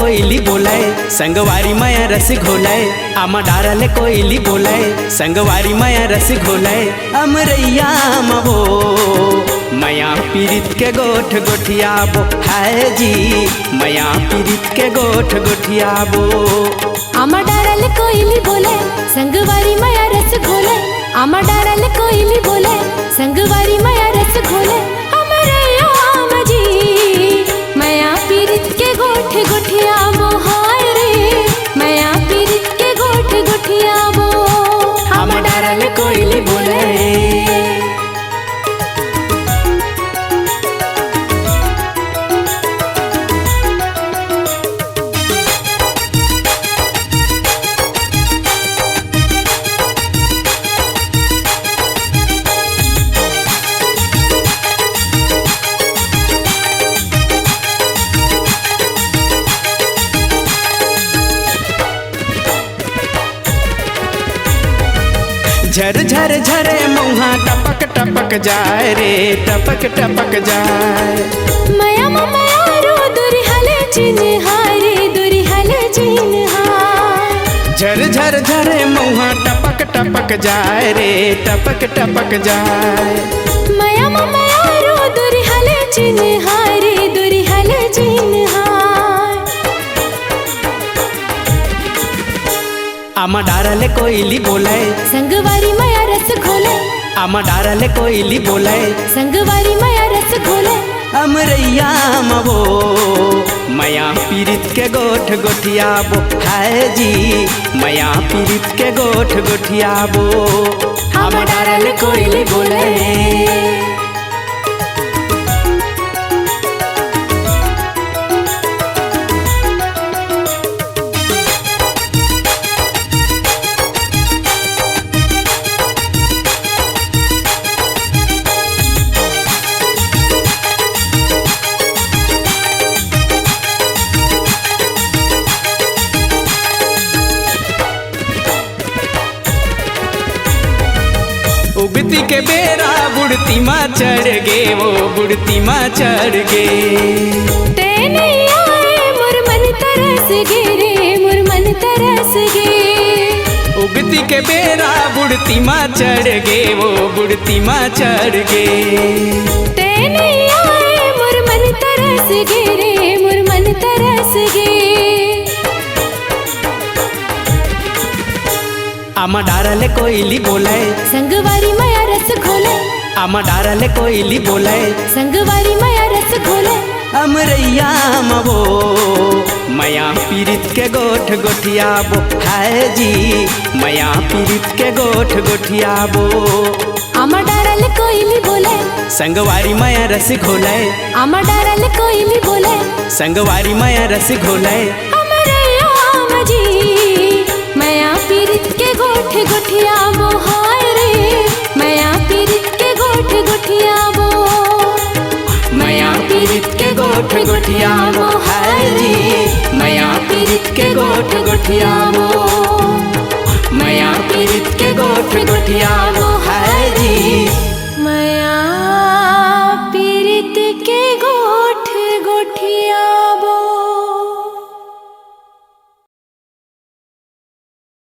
कोयली बोलाए संगवारी माया रस घोलाए। आमा डारले कोयली बोलाए संगवारी माया रस घोलाए। अमरैया मवो माया पीरित के गोठ गोठियाबो है जी माया पीरित के गोठ गोठियाबो। आमा डारले कोयली बोले संगवारी माया रस घोले। आमा डारले कोयली बोले संगवारी माया रस घोले। अमरैया मजी माया पीरित के गोठ गोठियाबो हाय रे माया पीरित के गोठ गोठियाबो। आमा डारले कोयली बोले झर झर झरे मुहा टपक टपक जाए रे टपक टपक जाए। माया माया रो दुरी हले चिन हारे दुरी हले चिन हार। झर झर झरे मुहा टपक टपक जाए रे टपक टपक जाए। माया माया रो दुरी हले चिन हारे दुरी हले चिन हार। आमा डारले कोयली बोलाए संगवारी माया रस घोले। आमा डारले कोयली बोलाए संगवारी माया रस घोले। अमरैया मवो माया पीरित के गोठ गोठियाबो है जी माया पीरित के गोठ गोठियाबो। आमा डारले कोयली बोले उगती के बेरा बुढ़ती माँ चढ़ गे वो बुढ़ती माँ चढ़ गे। ते नहीं आए मुरमन तरस गे रे मुरमन तरस गे। उगती के बेरा बुढ़ती माँ चढ़ गे वो बुढ़ती माँ चढ़ गे। ते नहीं आए मुरमन तरस गे रे मुरमन तरस गे। आमा डारले कोयली बोलाए संगवारी माया रस घोले। आमा डारले कोयली बोलाए संगवारी माया रस घोले। अमरैया मवो माया पीरित के गोठ गोठियाबो है जी माया पीरित के गोठ गोठियाबो। आमा डारले कोयली बोले संगवारी माया रस घोलाए। आमा डारले कोयली बोले संगवारी माया रस घोलाए। अमरैया मजी माया पीरित के गोठ गोठियाबो हाय रे माया पीरित के गोठ गोठियाबो। माया पीरित के गोठ गोठियाबो है जी माया पीरित के गोठ गोठियाबो। माया पीरित के गोठ गोठियाबो